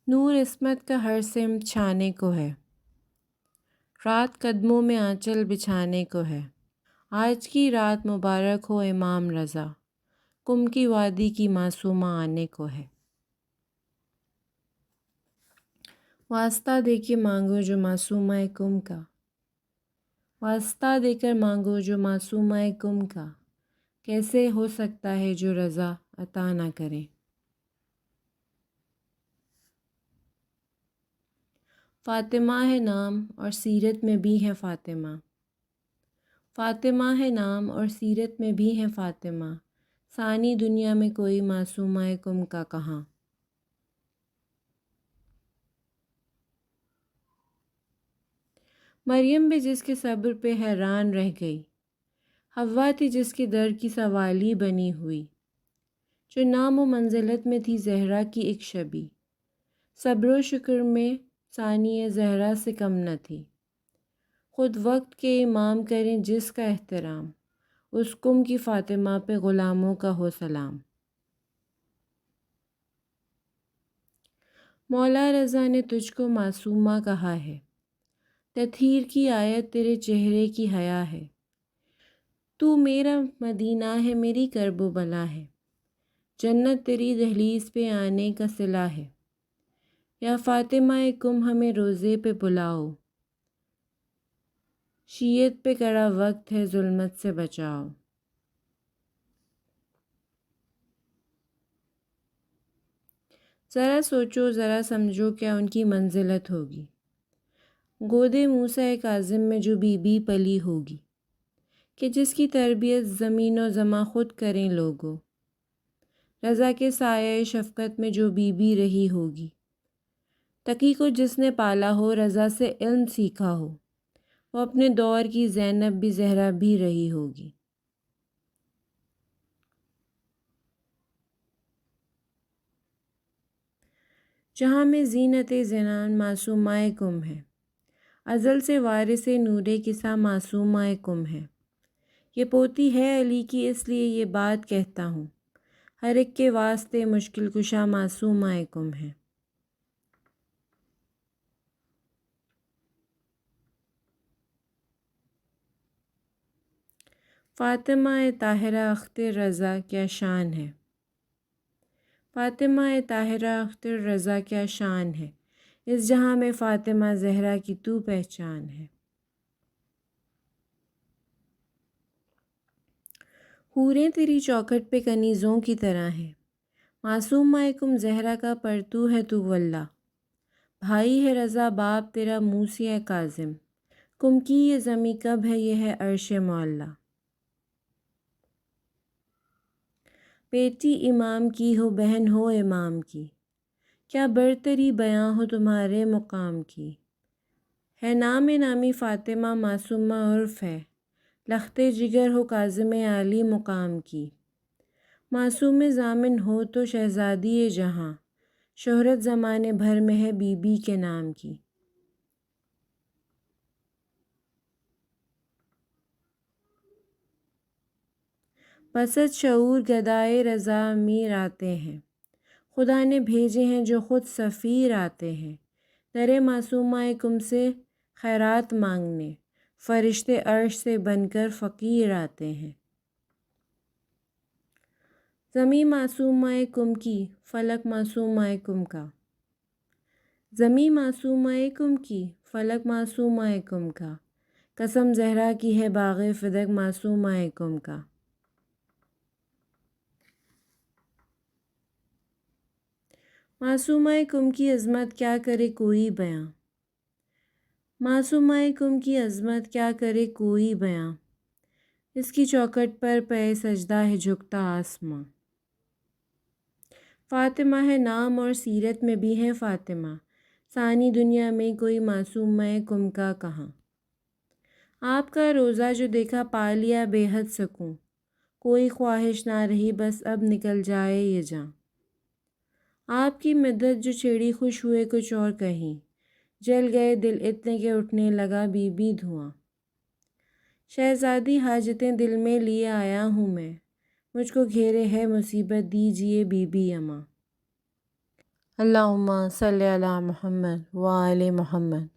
نور عصمت کا ہر سمت چھانے کو ہے، رات قدموں میں آنچل بچھانے کو ہے۔ آج کی رات مبارک ہو امام رضا، کم کی وادی کی معصومہ آنے کو ہے۔ واسطہ دے کے مانگو جو معصومہ کم کا، واسطہ دے کر مانگو جو معصومہ کم کا، کیسے ہو سکتا ہے جو رضا عطا نہ کرے۔ فاطمہ ہے نام اور سیرت میں بھی ہے فاطمہ، فاطمہ ہے نام اور سیرت میں بھی ہے فاطمہ، ثانی دنیا میں کوئی معصومہ کم کا کہاں۔ مریم بھی جس کے صبر پہ حیران رہ گئی، حوا تھی جس کے در کی سوالی بنی ہوئی، جو نام و منزلت میں تھی زہرا کی ایک شبیہ، صبر و شکر میں ثانی زہرا سے کم نہ تھی۔ خود وقت کے امام کریں جس کا احترام، اس کم کی فاطمہ پہ غلاموں کا ہو سلام۔ مولا رضا نے تجھ کو معصومہ کہا ہے، تطہیر کی آیت تیرے چہرے کی حیا ہے۔ تو میرا مدینہ ہے، میری کرب و بلا ہے، جنت تیری دہلیز پہ آنے کا صلہ ہے۔ یا فاطمہ کم ہمیں روزے پہ بلاؤ، شیعت پہ کڑا وقت ہے ظلمت سے بچاؤ۔ ذرا سوچو ذرا سمجھو کیا ان کی منزلت ہوگی، گودے موسیٰ کاظم میں جو بی بی پلی ہوگی، کہ جس کی تربیت زمین و زماں خود کریں لوگوں۔ رضا کے سایہ شفقت میں جو بی بی رہی ہوگی، تقی کو جس نے پالا ہو رضا سے علم سیکھا ہو، وہ اپنے دور کی زینب بھی زہرا بھی رہی ہوگی۔ جہاں میں زینت زنان معصومہ کم ہے، ازل سے وارث نور کسا معصومہ کم ہے۔ یہ پوتی ہے علی کی اس لیے یہ بات کہتا ہوں، ہر ایک کے واسطے مشکل کشا معصومہ کم ہے۔ فاطمہ طاہرہ اختر رضا کیا شان ہے، فاطمہ طاہرہ اختر رضا کیا شان ہے، اس جہاں میں فاطمہ زہرا کی تو پہچان ہے۔ حوریں تیری چوکھٹ پہ کنیزوں کی طرح ہیں، معصومہ کم زہرا کا پرتو ہے تو واللہ، بھائی ہے رضا باپ تیرا موسی کاظم، کم کی یہ زمیں کب ہے یہ ہے عرش معلیٰ۔ بیٹی امام کی ہو بہن ہو امام کی، کیا برتری بیاں ہو تمہارے مقام کی۔ ہے نام نامی فاطمہ معصومہ عرف ہے، لخت جگر ہو کاظم عالی مقام کی۔ معصوم ضامن ہو تو شہزادی جہاں، شہرت زمانے بھر میں ہے بی بی کے نام کی۔ بسط شعور گدائے رضا امیر آتے ہیں، خدا نے بھیجے ہیں جو خود سفیر آتے ہیں، در معصومہ کم سے خیرات مانگنے، فرشتے عرش سے بن کر فقیر آتے ہیں۔ زمیں معصومہ کم کی فلک معصومہ کم کا، زمیں معصومہ کم کی فلک معصومہ کم کا، قسم زہرا کی ہے باغ فدق معصومہ کم کا۔ معصومہ کم کی عظمت کیا کرے کوئی بیاں، معصومہ کم کی عظمت کیا کرے کوئی بیاں، اس کی چوکھٹ پر پے سجدہ ہے جھکتا آسماں۔ فاطمہ ہے نام اور سیرت میں بھی ہے فاطمہ، ثانی دنیا میں کوئی معصومہ کم کا کہاں۔ آپ کا روزہ جو دیکھا پا لیا بے حد سکون، کوئی خواہش نہ رہی بس اب نکل جائے یہ جاں۔ آپ کی مدت جو چھیڑی خوش ہوئے کچھ اور کہیں، جل گئے دل اتنے کہ اٹھنے لگا بی بی دھواں۔ شہزادی حاجتیں دل میں لیے آیا ہوں میں، مجھ کو گھیرے ہے مصیبت دیجئے بی بی اماں۔ اللہم صلی علی محمد وآل محمد۔